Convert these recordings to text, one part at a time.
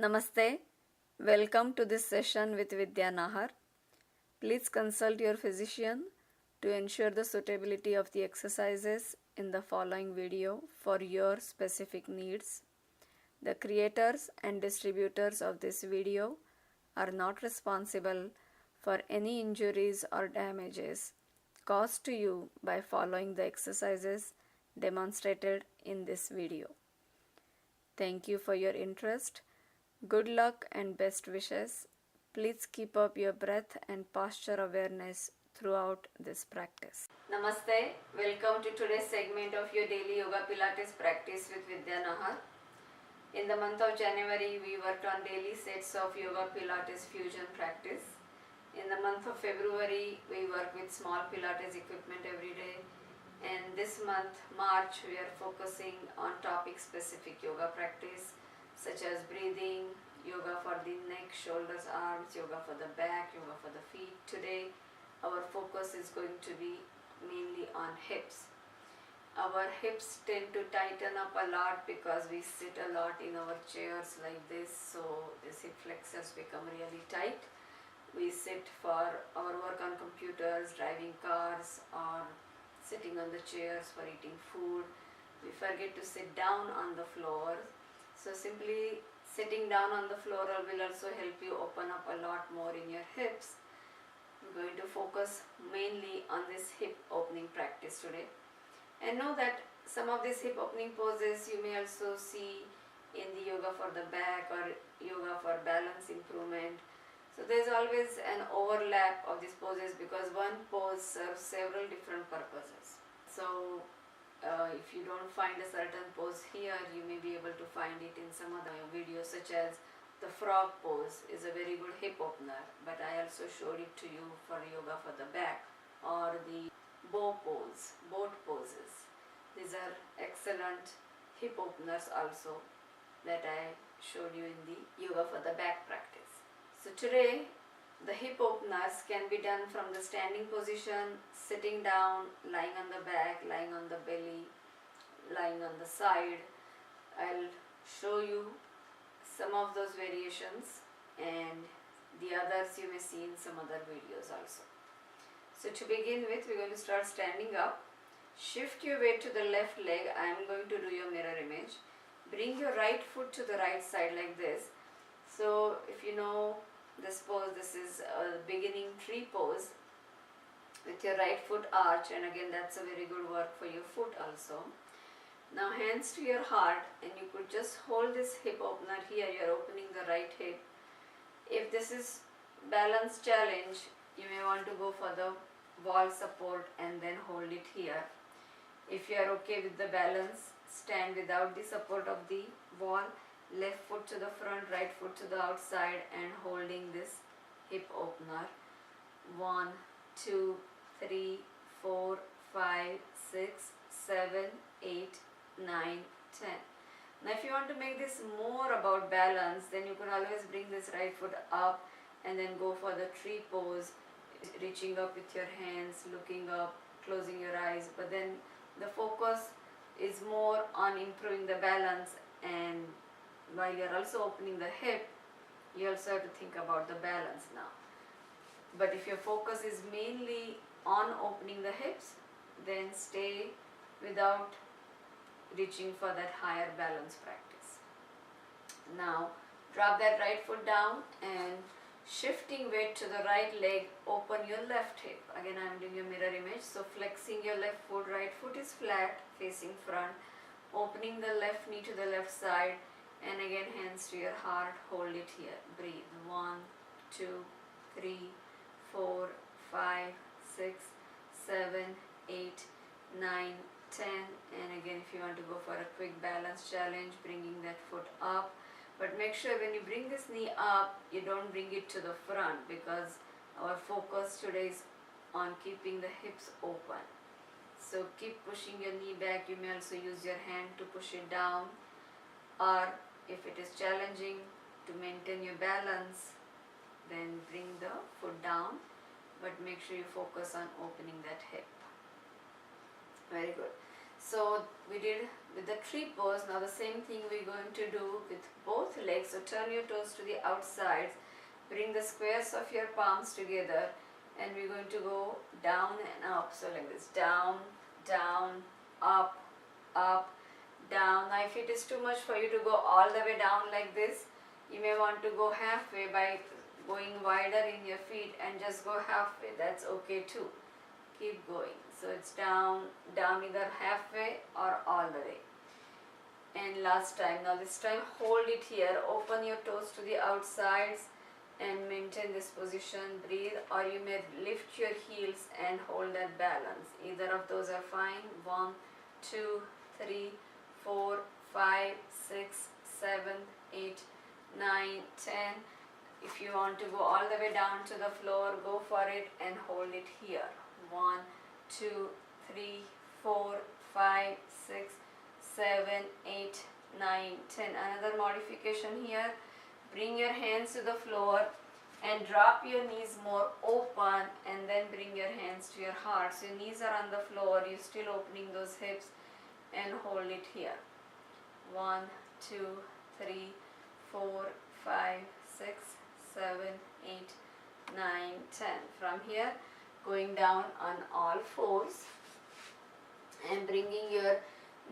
Namaste. Welcome to this session with Vidya Nahar. Please consult your physician to ensure the suitability of the exercises in the following video for your specific needs. The creators and distributors of this video are not responsible for any injuries or damages caused to you by following the exercises demonstrated in this video. Thank you for your interest. Good luck and best wishes. Please keep up your breath and posture awareness throughout this practice. Namaste. Welcome to today's segment of your daily Yoga Pilates practice with Vidya Nahar. In the month of January, we worked on daily sets of Yoga Pilates fusion practice. In the month of February, we work with small Pilates equipment every day. And this month, March, we are focusing on topic-specific yoga practice such as breathing, yoga for the neck, shoulders, arms, yoga for the back, yoga for the feet. Today, our focus is going to be mainly on hips. Our hips tend to tighten up a lot because we sit a lot in our chairs like this, so these hip flexors become really tight. We sit for our work on computers, driving cars, or sitting on the chairs for eating food. We forget to sit down on the floor. So simply sitting down on the floor will also help you open up a lot more in your hips. I'm going to focus mainly on this hip opening practice today. And know that some of these hip opening poses you may also see in the yoga for the back or yoga for balance improvement. So there is always an overlap of these poses because one pose serves several different purposes. So if you don't find a certain pose here, you may be able to find it in some other videos, such as the frog pose is a very good hip opener, but I also showed it to you for yoga for the back, or the bow pose, boat poses. These are excellent hip openers also that I showed you in the yoga for the back practice. So today the hip openers can be done from the standing position, sitting down, lying on the back, lying on the belly, lying on the side. I'll show you some of those variations, and the others you may see in some other videos also. So to begin with, we're going to start standing up. Shift your weight to the left leg. I am going to do your mirror image. Bring your right foot to the right side like this. So if you know this pose, this is a beginning tree pose with your right foot arch, and again that's a very good work for your foot also. Now hands to your heart, and you could just hold this hip opener here. You're opening the right hip. If this is balance challenge, you may want to go for the wall support and then hold it here. If you are okay with the balance, stand without the support of the wall. Left foot to the front, right foot to the outside, and holding this hip opener. 1, 2, 3, 4, 5, 6, 7, 8, 9, 10. Now if you want to make this more about balance, then you can always bring this right foot up and then go for the tree pose, reaching up with your hands, looking up, closing your eyes. But then the focus is more on improving the balance, and while you're also opening the hip, you also have to think about the balance now. But if your focus is mainly on opening the hips, then stay without reaching for that higher balance practice. Now drop that right foot down and shifting weight to the right leg, open your left hip. Again I am doing your mirror image. So flexing your left foot, right foot is flat facing front, opening the left knee to the left side, and again hands to your heart, hold it here. Breathe. 1, 2, 3, 4, 5, 6, 7, 8, 9, 10. And again if you want to go for a quick balance challenge, bringing that foot up. But make sure when you bring this knee up, you don't bring it to the front, because our focus today is on keeping the hips open. So keep pushing your knee back. You may also use your hand to push it down, or if it is challenging to maintain your balance, then bring the foot down, but make sure you focus on opening that hip. Very good. So we did with the tree pose. Now the same thing we're going to do with both legs. So turn your toes to the outsides, bring the squares of your palms together, and we're going to go down and up. So like this, down, down, up, up, down. Now if it is too much for you to go all the way down like this, you may want to go halfway by going wider in your feet and just go halfway. That's okay too. Keep going. So it's down, down either halfway or all the way. And last time. Now this time hold it here. Open your toes to the outsides and maintain this position. Breathe, or you may lift your heels and hold that balance. Either of those are fine. 1, 2, 3, 4, 5, 6, 7, 8, 9, 10. If you want to go all the way down to the floor, go for it and hold it here. 1, 2, 3, 4, 5, 6, 7, 8, 9, 10. Another modification here. Bring your hands to the floor and drop your knees more open, and then bring your hands to your heart. So your knees are on the floor, you're still opening those hips, and hold it here. 1, 2, 3, 4, 5, 6, 7, 8, 9, 10. From here, going down on all fours and bringing your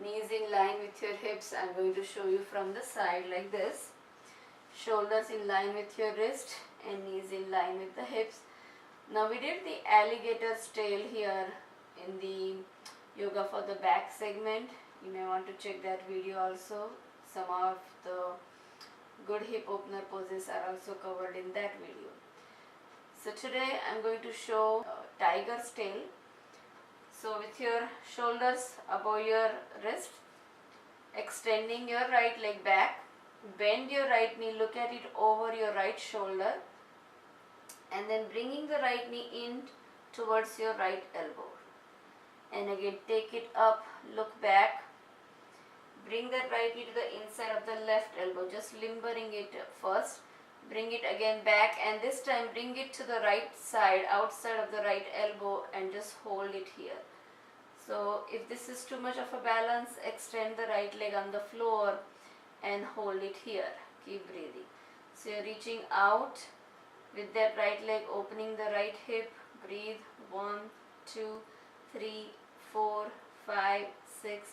knees in line with your hips. I'm going to show you from the side like this. Shoulders in line with your wrist and knees in line with the hips. Now we did the alligator's tail here in the yoga for the back segment. You may want to check that video also. Some of the good hip opener poses are also covered in that video. So today I'm going to show tiger's tail. So with your shoulders above your wrist, extending your right leg back, bend your right knee, look at it over your right shoulder, and then bringing the right knee in towards your right elbow. And again take it up, look back, bring that right knee to the inside of the left elbow, just limbering it first. Bring it again back, and this time bring it to the right side, outside of the right elbow, and just hold it here. So if this is too much of a balance, extend the right leg on the floor and hold it here. Keep breathing. So you're reaching out with that right leg, opening the right hip. Breathe. 1, 2, 3, 4, 5, 6,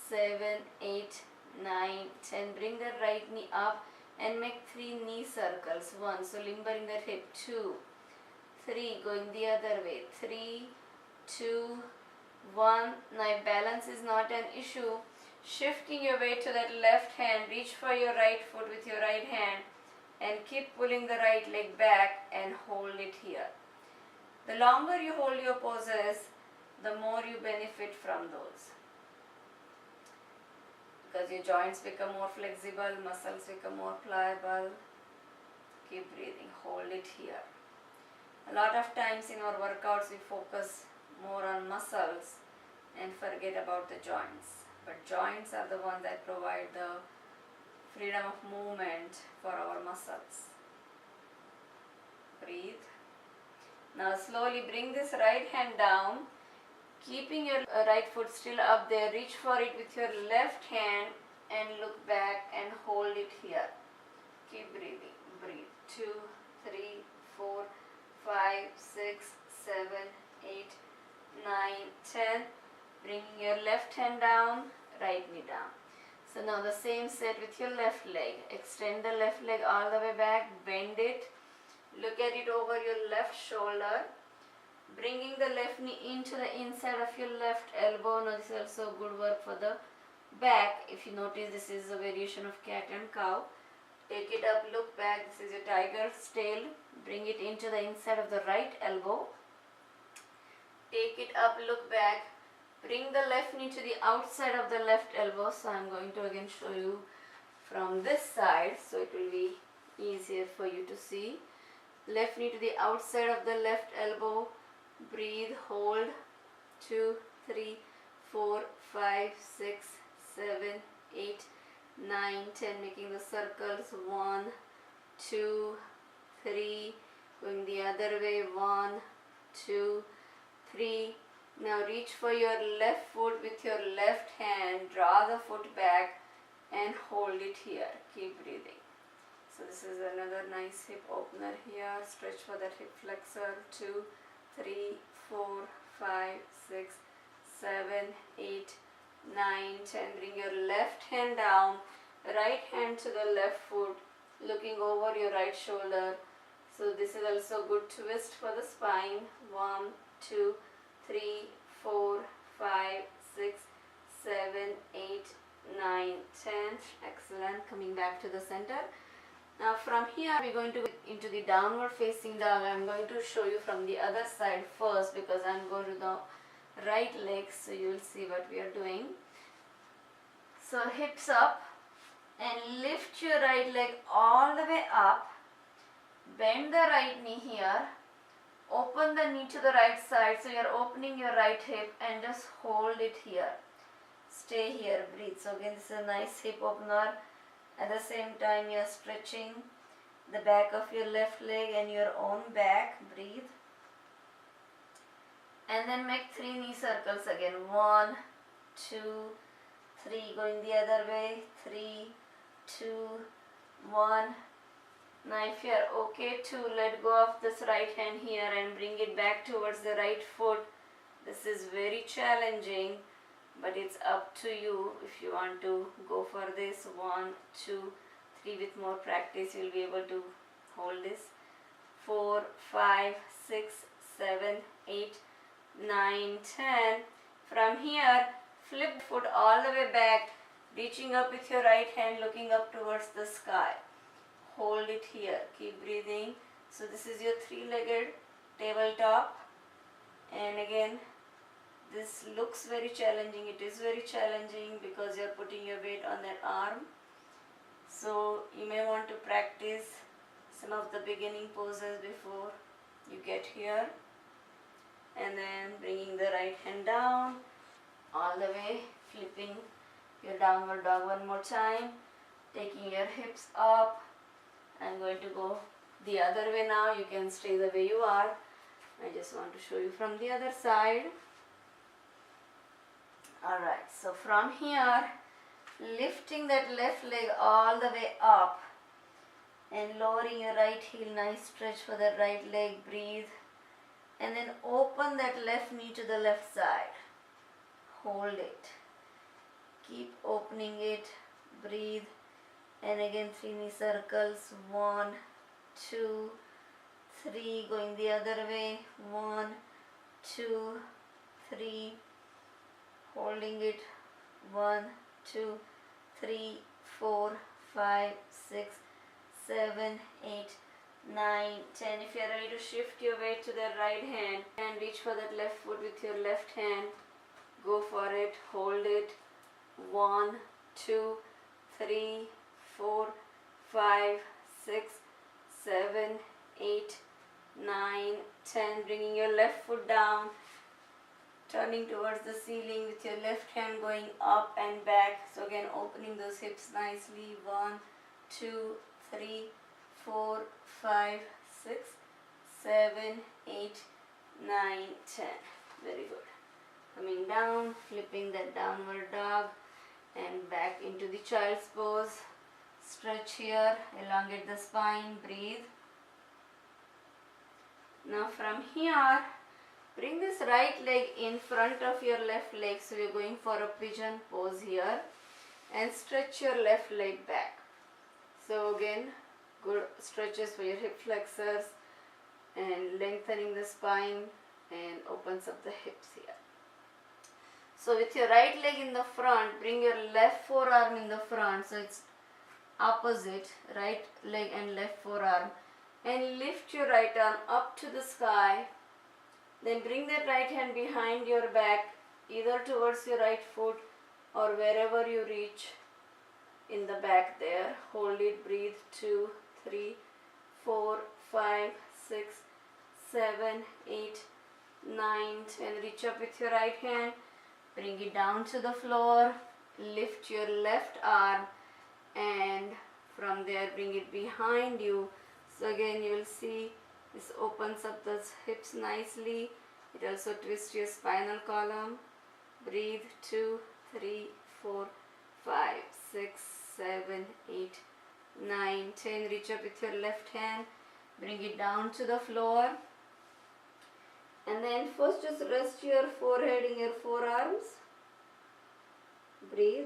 7, 8, 9, 10. Bring the right knee up and make 3 knee circles. 1, so limbering that hip. 2, 3, going the other way. 3, 2, 1. Now if balance is not an issue, shifting your weight to that left hand, reach for your right foot with your right hand and keep pulling the right leg back and hold it here. The longer you hold your poses, the more you benefit from those, because your joints become more flexible, muscles become more pliable. Keep breathing, hold it here. A lot of times in our workouts we focus more on muscles and forget about the joints. But joints are the ones that provide the freedom of movement for our muscles. Breathe. Now slowly bring this right hand down, keeping your right foot still up there. Reach for it with your left hand and look back and hold it here. Keep breathing. Breathe. 2, 3, 4, 5, 6, 7, 8, 9, 10. Bringing your left hand down, right knee down. So now the same set with your left leg. Extend the left leg all the way back, bend it, look at it over your left shoulder, bringing the left knee into the inside of your left elbow. Now this is also good work for the back. If you notice, this is a variation of cat and cow. Take it up, look back. This is your tiger's tail. Bring it into the inside of the right elbow. Take it up, look back. Bring the left knee to the outside of the left elbow. So I'm going to again show you from this side, so it will be easier for you to see. Left knee to the outside of the left elbow. Breathe, hold. 2, 3, 4, 5, 6, 7, 8, 9, 10. Making the circles. 1, 2, 3. Going the other way. 1, 2, 3. Now reach for your left foot with your left hand, draw the foot back and hold it here. Keep breathing. So this is another nice hip opener here. Stretch for that hip flexor. 2, 3, 4, 5, 6, 7, 8, 9, 10. Bring your left hand down, right hand to the left foot, looking over your right shoulder. So this is also good twist for the spine. 1, 2, 3, 4, 5, 6, 7, 8, 9, 10. Excellent. Coming back to the center. Now from here we're going to go into the downward facing dog. I'm going to show you from the other side first because I'm going to the right leg, so you will see what we are doing. So hips up and lift your right leg all the way up. Bend the right knee here. Open the knee to the right side, so you're opening your right hip and just hold it here. Stay here, breathe. So again, this is a nice hip opener. At the same time, you're stretching the back of your left leg and your own back. Breathe. And then make 3 knee circles again. 1, 2, 3. Going the other way. 3, 2, 1. Now if you are okay to let go of this right hand here and bring it back towards the right foot. This is very challenging, but it's up to you if you want to go for this. 1, 2, 3. With more practice you will be able to hold this. 4, 5, 6, 7, 8, 9, 10. From here flip foot all the way back, reaching up with your right hand, looking up towards the sky. Hold it here. Keep breathing. So this is your 3-legged tabletop, and again this looks very challenging. It is very challenging because you are putting your weight on that arm. So you may want to practice some of the beginning poses before you get here, and then bringing the right hand down all the way, flipping your downward dog one more time, taking your hips up. I'm going to go the other way now. You can stay the way you are. I just want to show you from the other side. Alright, so from here, lifting that left leg all the way up and lowering your right heel. Nice stretch for that right leg. Breathe. And then open that left knee to the left side. Hold it. Keep opening it. Breathe. And again 3 knee circles. 1, 2, 3. Going the other way. 1, 2, 3. Holding it. 1, 2, 3, 4, 5, 6, 7, 8, 9, 10. If you are ready to shift your weight to the right hand and reach for that left foot with your left hand, go for it. Hold it. 1, 2, 3, 4, 5, 6, 7, 8, 9, 10. Bringing your left foot down, turning towards the ceiling with your left hand going up and back. So again, opening those hips nicely. 1, 2, 3, 4, 5, 6, 7, 8, 9, 10. Very good. Coming down, flipping that downward dog and back into the child's pose. Stretch here, elongate the spine, breathe. Now from here, bring this right leg in front of your left leg. So we're going for a pigeon pose here, and stretch your left leg back. So again, good stretches for your hip flexors and lengthening the spine and opens up the hips here. So with your right leg in the front, bring your left forearm in the front. So it's opposite, right leg and left forearm, and lift your right arm up to the sky. Then bring that right hand behind your back, either towards your right foot or wherever you reach in the back there. Hold it, breathe. 2, 3, 4, 5, 6, 7, 8, 9, 10. Reach up with your right hand, bring it down to the floor, lift your left arm, and from there bring it behind you. So again, you will see this opens up the hips nicely, It also twists your spinal column. Breathe. 2, 3, 4, 5, 6, 7, 8, 9, 10. Reach up with your left hand. Bring it down to the floor. And then first just rest your forehead in your forearms. Breathe.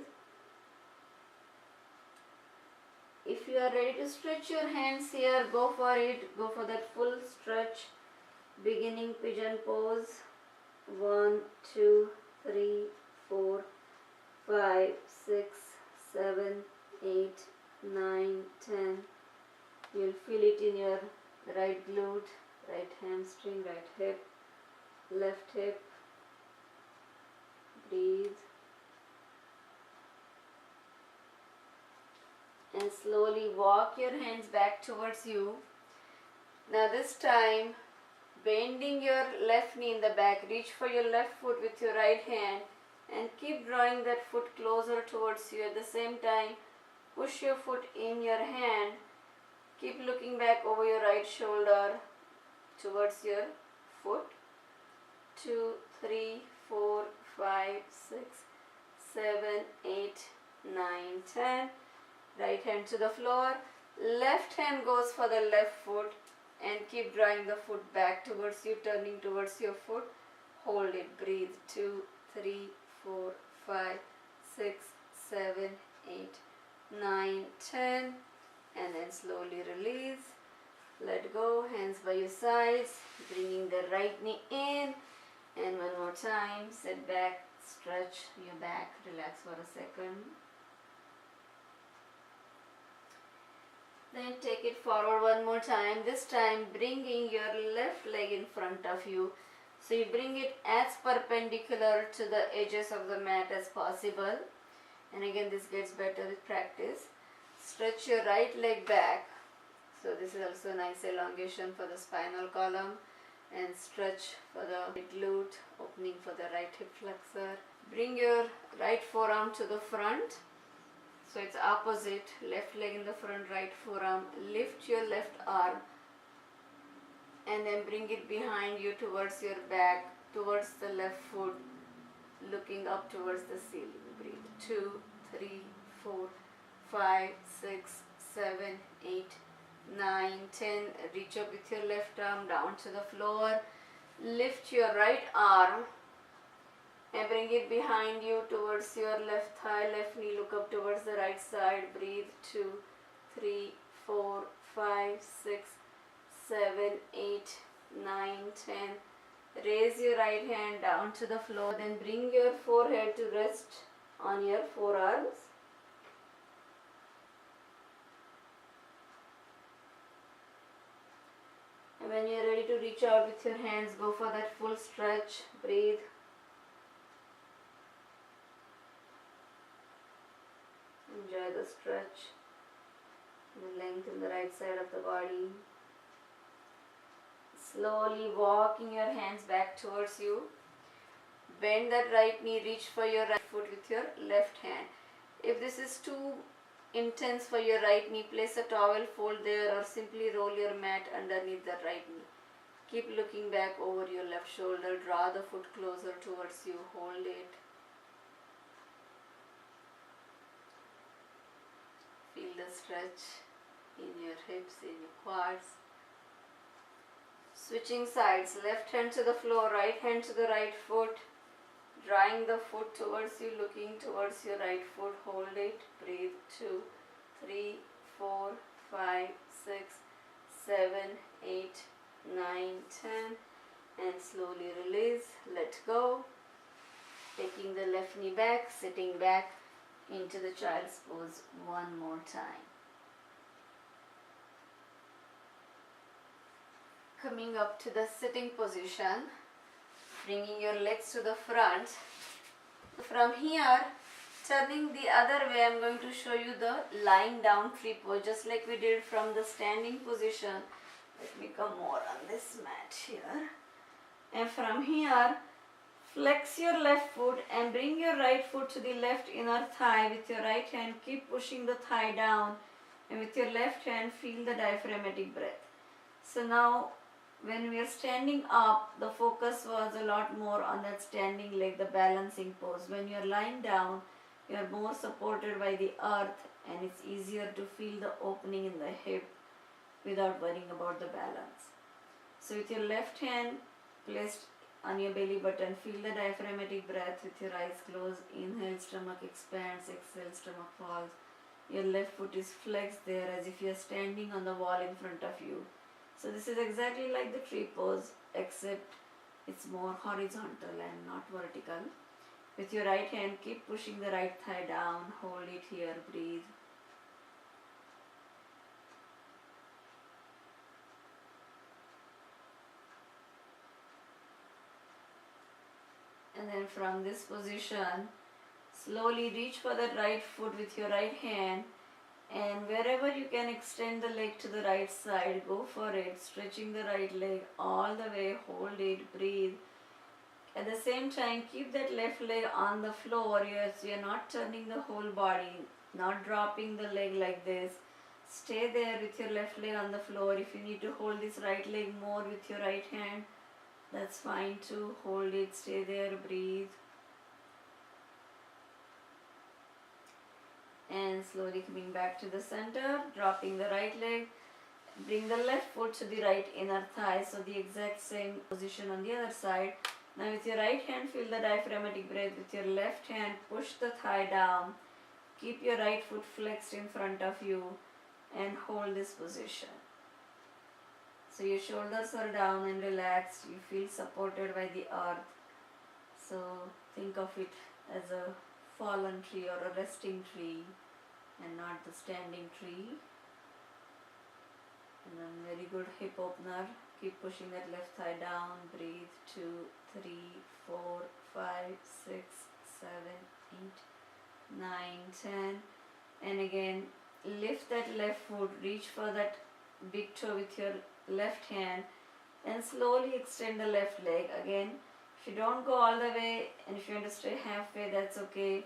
If you are ready to stretch your hands here, go for it. Go for that full stretch. Beginning pigeon pose. 1, 2, 3, 4, 5, 6, 7, 8, 9, 10. You'll feel it in your right glute, right hamstring, right hip, left hip. Breathe. And slowly walk your hands back towards you. Now this time, bending your left knee in the back, reach for your left foot with your right hand and keep drawing that foot closer towards you. At the same time, push your foot in your hand. Keep looking back over your right shoulder towards your foot. 2, 3, 4, 5, 6, 7, 8, 9, 10. Right hand to the floor. Left hand goes for the left foot and keep drawing the foot back towards you, turning towards your foot. Hold it. Breathe. 2, 3, 4, 5, 6, 7, 8, 9, 10. And then slowly release. Let go. Hands by your sides. Bringing the right knee in. And one more time. Sit back. Stretch your back. Relax for a second. Then take it forward one more time. This time bringing your left leg in front of you. So you bring it as perpendicular to the edges of the mat as possible. And again, this gets better with practice. Stretch your right leg back. So this is also a nice elongation for the spinal column. And stretch for the glute, opening for the right hip flexor. Bring your right forearm to the front. So it's opposite, left leg in the front, right forearm. Lift your left arm and then bring it behind you towards your back, towards the left foot, looking up towards the ceiling. Breathe. 2, 3, 4, 5, 6, 7, 8, 9, 10. Reach up with your left arm down to the floor. Lift your right arm and bring it behind you towards your left thigh, left knee. Look up towards the right side. Breathe. 2, 3, 4, 5, 6, 7, 8, 9, 10. Raise your right hand down to the floor. Then bring your forehead to rest on your forearms. And when you are ready to reach out with your hands, go for that full stretch. Breathe. Enjoy the stretch, the length in the right side of the body. Slowly walking your hands back towards you. Bend that right knee, reach for your right foot with your left hand. If this is too intense for your right knee, place a towel, fold there, or simply roll your mat underneath the right knee. Keep looking back over your left shoulder. Draw the foot closer towards you. Hold it. Feel the stretch in your hips, in your quads. Switching sides. Left hand to the floor, right hand to the right foot. Drawing the foot towards you, looking towards your right foot. Hold it. Breathe. 2, 3, 4, 5, 6, 7, 8, 9, 10. And slowly release. Let go. Taking the left knee back, sitting back into the child's pose one more time. Coming up to the sitting position, bringing your legs to the front. From here, turning the other way, I'm going to show you the lying down tree pose, just like we did from the standing position. Let me come more on this mat here. And from here, flex your left foot and bring your right foot to the left inner thigh. With your right hand, keep pushing the thigh down. And with your left hand, feel the diaphragmatic breath. So now, When we are standing up, the focus was a lot more on that standing leg, the balancing pose. When you are lying down, you are more supported by the earth and it's easier to feel the opening in the hip without worrying about the balance. So with your left hand placed on your belly button, feel the diaphragmatic breath with your eyes closed. Inhale, stomach expands, exhale, stomach falls. Your left foot is flexed there as if you are standing on the wall in front of you. So this is exactly like the tree pose, except it's more horizontal and not vertical. With your right hand, keep pushing the right thigh down, hold it here, breathe. And then from this position, slowly reach for that right foot with your right hand, and wherever you can extend the leg to the right side, go for it, stretching the right leg all the way, hold it, breathe. At the same time, keep that left leg on the floor. You're not turning the whole body, not dropping the leg like this. Stay there with your left leg on the floor. If you need to hold this right leg more with your right hand, that's fine too. Hold it, stay there, breathe. And slowly coming back to the center, dropping the right leg. Bring the left foot to the right inner thigh, so the exact same position on the other side. Now with your right hand, feel the diaphragmatic breath. With your left hand, push the thigh down. Keep your right foot flexed in front of you and hold this position. So your shoulders are down and relaxed. You feel supported by the earth. So think of it as a fallen tree or a resting tree and not the standing tree. And then very good hip opener. Keep pushing that left thigh down. Breathe. 2, 3, 4, 5, 6, 7, 8, 9, 10. And again, lift that left foot. Reach for that big toe with your left hand and slowly extend the left leg. Again, if you don't go all the way and if you want to stay halfway, that's okay.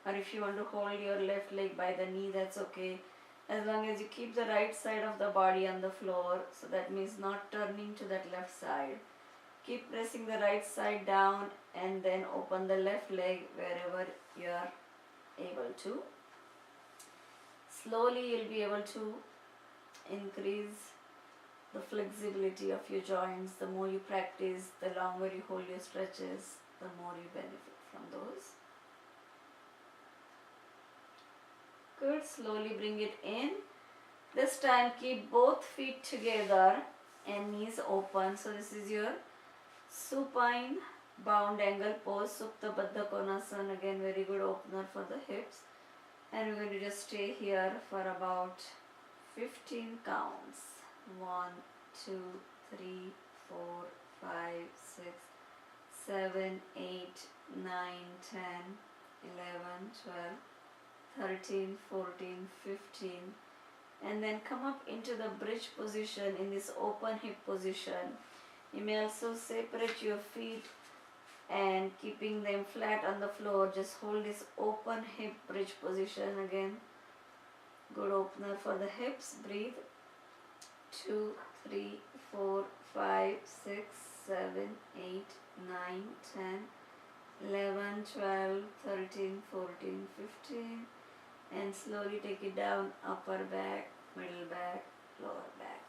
Or if you want to hold your left leg by the knee, that's okay. As long as you keep the right side of the body on the floor, so that means not turning to that left side. Keep pressing the right side down and then open the left leg wherever you are able to. Slowly you'll be able to increase the flexibility of your joints. The more you practice, the longer you hold your stretches, the more you benefit from those. Good. Slowly bring it in. This time keep both feet together and knees open. So this is your supine bound angle pose, Supta Baddha Konasana. Again, very good opener for the hips. And we're going to just stay here for about 15 counts. 1, 2, 3, 4, 5, 6, 7, 8, 9, 10, 11, 12, 13, 14, 15. And then come up into the bridge position in this open hip position. You may also separate your feet and keeping them flat on the floor. Just hold this open hip bridge position again. Good opener for the hips. Breathe. 2, 3, 4, 5, 6, 7, 8, 9, 10, 11, 12, 13, 14, 15. And slowly take it down, upper back, middle back, lower back.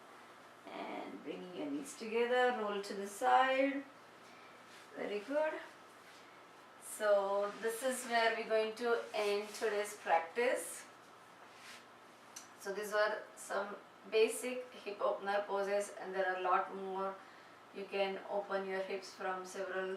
And bringing your knees together, roll to the side. Very good. So this is where we're going to end today's practice. So these were some basic hip opener poses, and there are a lot more. You can open your hips from several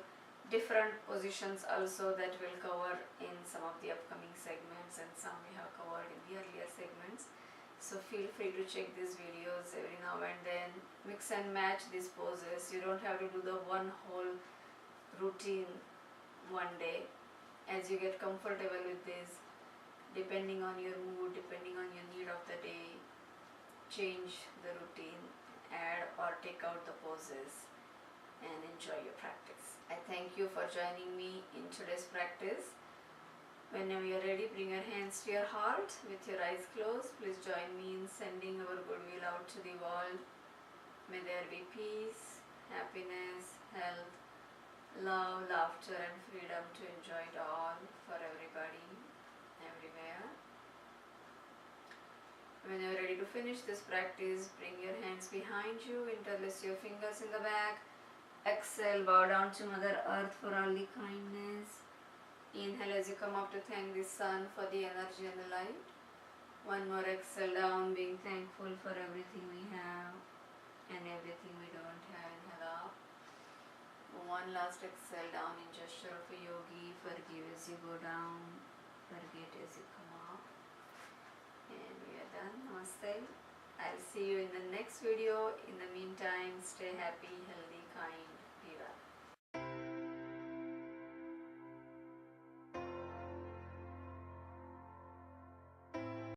different positions also that we'll cover in some of the upcoming segments, and some we have covered in the earlier segments. So feel free to check these videos every now and then. Mix and match these poses. You don't have to do the one whole routine one day. As you get comfortable with this, depending on your mood, depending on your need of the day, change the routine, add or take out the poses, and enjoy your practice. I thank you for joining me in today's practice. Whenever you are ready, bring your hands to your heart with your eyes closed. Please join me in sending our goodwill out to the world. May there be peace, happiness, health, love, laughter and freedom to enjoy it all for everybody, everywhere. When you are ready to finish this practice, bring your hands behind you, interlace your fingers in the back. Exhale, bow down to Mother Earth for all the kindness. Inhale as you come up to thank the sun for the energy and the light. One more exhale down, being thankful for everything we have and everything we don't have. Inhale up. One last exhale down in gesture of a yogi. Forgive as you go down, forget as you come up. And we are done. Namaste. I'll see you in the next video. In the meantime, stay happy, healthy, kind.